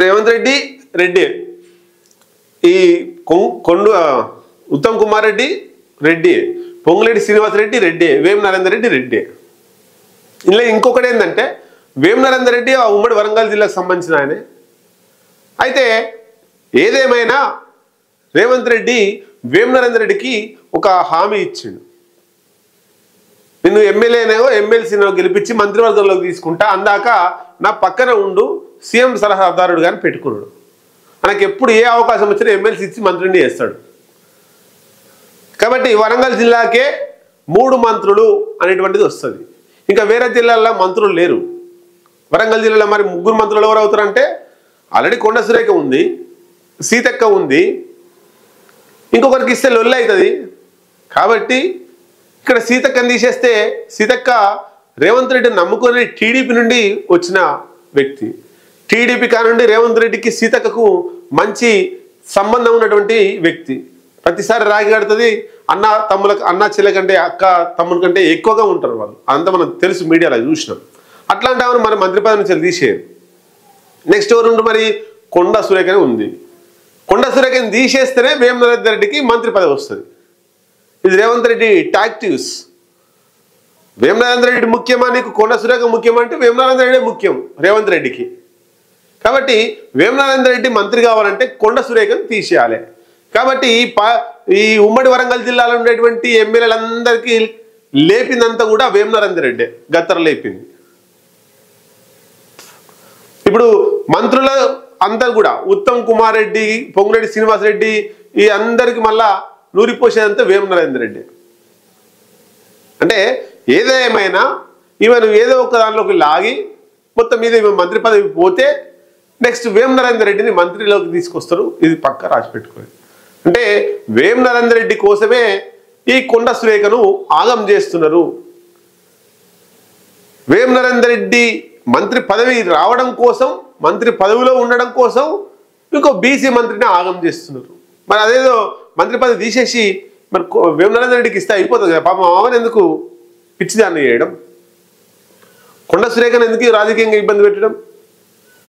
రేవంత్ రెడ్డి రెడ్డి, ఈ ఉత్తమ్ కుమార్ రెడ్డి రెడ్డి, పొంగులేటి శ్రీనివాసరెడ్డి రెడ్డి, వేం నరేందర్ రెడ్డి రెడ్డి. ఇలా ఇంకొకటి ఏంటంటే వేం నరేందర్ రెడ్డి ఆ ఉమ్మడి వరంగల్ జిల్లాకు సంబంధించిన ఆయన. అయితే ఏదేమైనా రేవంత్ రెడ్డి వేం నరేందర్ రెడ్డికి ఒక హామీ ఇచ్చిండు. నిన్ను ఎమ్మెల్యేనేవో ఎమ్మెల్సీనో గెలిపించి మంత్రివర్గంలోకి తీసుకుంటా, అందాక నా పక్కన ఉండు సీఎం సలహాదారుడు కానీ పెట్టుకున్నాడు. మనకి ఎప్పుడు ఏ అవకాశం వచ్చినా ఎమ్మెల్సీ ఇచ్చి మంత్రిని చేస్తాడు. కాబట్టి వరంగల్ జిల్లాకే 3 మంత్రులు అనేటువంటిది వస్తుంది. ఇంకా వేరే జిల్లాల్లో మంత్రులు లేరు. వరంగల్ జిల్లాలో మరి 3 మంత్రులు ఎవరు అవుతారంటే ఆల్రెడీ కొండ సురేఖ ఉంది, సీతక్క ఉంది, ఇంకొకరికి ఇస్తే లొల్లి అవుతుంది. కాబట్టి ఇక్కడ సీతక్కని తీసేస్తే సీతక్క రేవంత్ రెడ్డిని నమ్ముకొని టీడీపీ నుండి వచ్చిన వ్యక్తి. టీడీపీ కానుండి రేవంత్ రెడ్డికి సీతక్కకు మంచి సంబంధం ఉన్నటువంటి వ్యక్తి. ప్రతిసారి రాగి కడుతుంది. అన్న చెల్లె కంటే అక్క తమ్ముని కంటే ఎక్కువగా ఉంటారు వాళ్ళు. అంతా మనకు తెలుసు, మీడియాలో చూసినాం. అట్లాంటి ఆమెను మరి మంత్రి పదవి నుంచి తీసేయరు. నెక్స్ట్ ఎవరు ఉండు మరి కొండ సురేఖనే ఉంది. కొండ సురేఖని తీసేస్తేనే వేం నరేందర్ రెడ్డికి మంత్రి పదవి వస్తుంది. ఇది రేవంత్ రెడ్డి టాక్టివ్స్. వేం నరేందర్ రెడ్డి ముఖ్యమా నీకు కొండ సురేఖ ముఖ్యమా అంటే వేం నరేందర్ రెడ్డి ముఖ్యం రేవంత్ రెడ్డికి. కాబట్టి వేం నరేందర్ రెడ్డి మంత్రి కావాలంటే కొండ సురేఖను తీసేయాలి. కాబట్టి ఈ ఉమ్మడి వరంగల్ జిల్లాలో ఉండేటువంటి ఎమ్మెల్యేలందరికీ లేపిందంతా కూడా వేం నరేందర్ రెడ్డి గత్తర లేపింది. ఇప్పుడు మంత్రుల అందరు కూడా ఉత్తమ్ కుమార్ రెడ్డి, పొంగులేటి శ్రీనివాసరెడ్డి ఈ అందరికి మళ్ళా నూరిపోసేదంతా వేం నరేందర్ రెడ్డి. అంటే ఏదేమైనా ఈమెను ఏదో ఒక దానిలోకి లాగి మొత్తం మీద ఈమె మంత్రి పదవి పోతే నెక్స్ట్ వేం నరేందర్ రెడ్డిని మంత్రిలోకి తీసుకొస్తారు. ఇది పక్క రాసి పెట్టుకోండి. అంటే వేం నరేందర్ రెడ్డి కోసమే ఈ కొండ సురేఖను ఆగం చేస్తున్నారు. వేం నరేందర్ రెడ్డి మంత్రి పదవి రావడం కోసం, మంత్రి పదవిలో ఉండడం కోసం ఇంకో బీసీ మంత్రిని ఆగం చేస్తున్నారు. మరి అదేదో మంత్రి పదవి తీసేసి మరి వేం నరేందర్ రెడ్డికి ఇస్తే అయిపోతుంది కదా. పాపం ఆమెను ఎందుకు పిచ్చిదాన్ని చేయడం? కొండ సురేఖను ఎందుకు రాజకీయంగా ఇబ్బంది పెట్టడం?